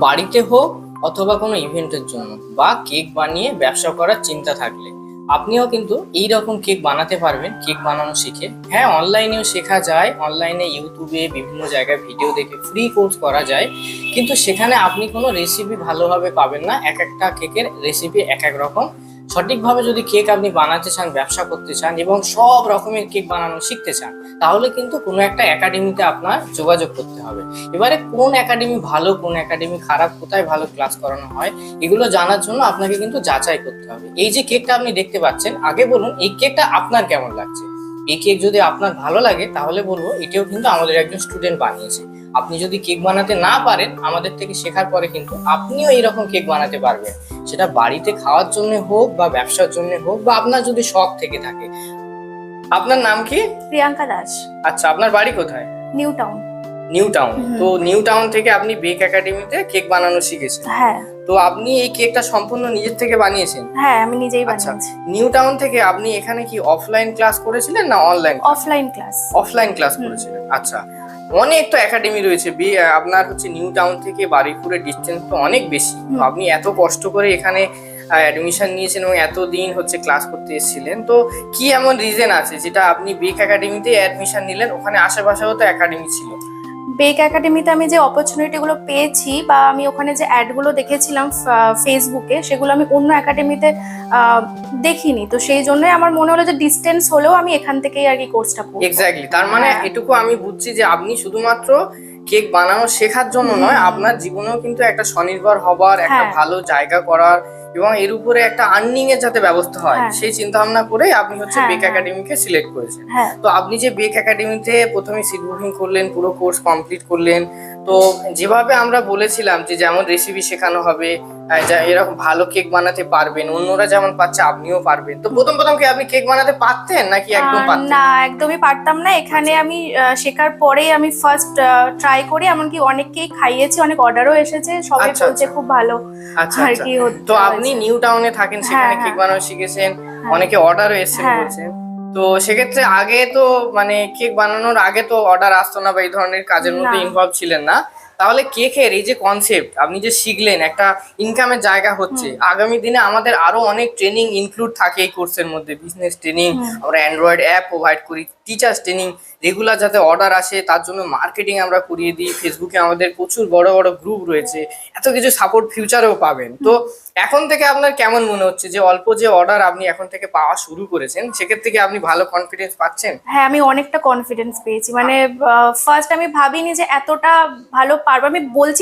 বাড়িতে হোক অথবা কোনো ইভেন্টের জন্য বা কেক বানিয়ে ব্যবসা করার চিন্তা থাকলে আপনিও কিন্তু এই রকম কেক বানাতে পারবেন, কেক বানানো শিখে। হ্যাঁ, অনলাইনেও শেখা যায়, অনলাইনে ইউটিউবে বিভিন্ন জায়গায় ভিডিও দেখে ফ্রি কোর্স করা যায়, কিন্তু সেখানে আপনি কোনো রেসিপি ভালোভাবে পাবেন না। এক একটা কেকের রেসিপি এক এক রকম। সঠিকভাবে যদি কেক আপনি বানাতে চান, ব্যবসা করতে চান এবং সব রকমের কেক বানানো শিখতে চান, তাহলে কিন্তু কোনো একটা একাডেমিতে আপনার যোগাযোগ করতে হবে। এবারে কোন একাডেমি ভালো, কোন একাডেমি খারাপ, কোথায় ভালো ক্লাস করানো হয়, এগুলো জানার জন্য আপনাকে কিন্তু যাচাই করতে হবে। এই যে কেকটা আপনি দেখতে পাচ্ছেন, আগে বলুন এই কেকটা আপনার কেমন লাগছে। এই কেক যদি আপনার ভালো লাগে তাহলে বলবো এটাও কিন্তু আমাদের একজন স্টুডেন্ট বানিয়েছে। আপনি যদি কেক বানাতে না পারেন, আমাদের থেকে শেখার পরে কিন্তু আপনিও এইরকম কেক বানাতে পারবেন। সেটা বাড়িতে খাওয়ার জন্য হোক বা ব্যবসার জন্য হোক, বা আপনার যদি শখ থেকে থাকে। আপনার নাম কি? প্রিয়াঙ্কা দাস। আচ্ছা, আপনার বাড়ি কোথায়? New town. New town. তো নিউ টাউন থেকে আপনি বেক একাডেমিতে কেক বানানো শিখেছেন। হ্যাঁ। তো আপনি এই কেকটা সম্পূর্ণ নিজের থেকে বানিয়েছেন? হ্যাঁ, আমি নিজেই আচ্ছা, বানিয়েছি। নিউ টাউন থেকে আপনি এখানে কি অফলাইন ক্লাস করেছিলেন না online? Offline class. Offline class করেছিলেন। আচ্ছা, অনেক তো একাডেমি রয়েছে। আপনার হচ্ছে নিউ টাউন থেকে বারুইপুরের ডিসটেন্স তো অনেক বেশি। তো আপনি এত কষ্ট করে এখানে অ্যাডমিশন নিয়েছেন এবং এতদিন হচ্ছে ক্লাস করতে এসেছিলেন, তো কি এমন রিজন আছে যেটা আপনি বেক একাডেমিতে অ্যাডমিশন নিলেন? ওখানে আশেপাশেও তো একাডেমি ছিল। বেক একাডেমিতে আমি যে অপরচুনিটিগুলো পেয়েছি বা আমি ওখানে যে অ্যাডগুলো দেখেছিলাম ফেসবুকে, সেগুলো আমি অন্য একাডেমিতে দেখিনি। তো সেই জন্যই আমার মনে হলো যে ডিস্টেন্স হলেও আমি এখান থেকেই আর কি কোর্সটা করব। এক্স্যাক্টলি। তার মানে এটুকু আমি বুঝছি যে আপনি শুধুমাত্র কেক বানানো শেখার জন্য নয়, আপনার জীবনেও কিন্তু একটা স্বনির্ভর হবার, একটা ভালো জায়গা করার এবং এর উপরে একটা আর্নিং এর যাতে ব্যবস্থা হয়, সেই চিন্তা ভাবনা করে আপনি হচ্ছে বেক একাডেমিকে সিলেক্ট করেছেন। তো আপনি যে বেক একাডেমিতে প্রথমে সিট বুকিং করলেন, পুরো কোর্স কমপ্লিট করলেন, তো যেভাবে আমরা বলেছিলাম যে যেমন রেসিপি শেখানো হবে, এরকম ভালো কেক বানাতে পারবেন, অন্যরা যেমন পাচ্ছে আপনিও পারবেন। তো প্রথম প্রথম কি আপনি কেক বানাতে পারতেন নাকি একদম পারতেন না? একদমই পারতাম না। এখানে আমি শেখার পরেই আমি ফার্স্ট ট্রাই করি, এমনকি অনেককেই খাইয়েছি, অনেক অর্ডারও এসেছে, সবাই বলছে খুব ভালো আর কি। তো আপনি নিউ টাউনে থাকেন, সেখানে কেক বানানো শিখেছেন, অনেকে অর্ডারও এসেছে বলছেন। তো সেক্ষেত্রে আগে তো মানে কেক বানানোর আগে তো অর্ডার আসতো না বা এই ধরনের কাজের মধ্যে ইনভলভ ছিলেন না, তাহলে কেকের এই যে কনসেপ্ট আপনি যে শিখলেন, একটা ইনকামের জায়গা হচ্ছে, আগামী দিনে আমাদের আরো অনেক ট্রেনিং ইনক্লুড থাকে এই কোর্সের মধ্যে। বিজনেস ট্রেনিং, আমরা অ্যান্ড্রয়েড অ্যাপ প্রোভাইড করি, টিচার্স ট্রেনিং, রেগুলার যাতে অর্ডার আসে তার জন্য মার্কেটিং আমরা করিয়ে দিই। ফেসবুকে আমাদের প্রচুর বড় বড় গ্রুপ রয়েছে, এত কিছু সাপোর্ট ফিউচারেও পাবেন। তো এখন থেকে আপনার কেমন মনে হচ্ছে যে অল্প যে অর্ডার আপনি এখন থেকে পাওয়া শুরু করেছেন, সেক্ষেত্রে কি আপনি ভালো কনফিডেন্স পাচ্ছেন? হ্যাঁ, আমি অনেকটা কনফিডেন্স পেয়েছি। মানে ফার্স্ট আমি ভাবিনি যে এতটা ভালো পারবো। আমি বলছি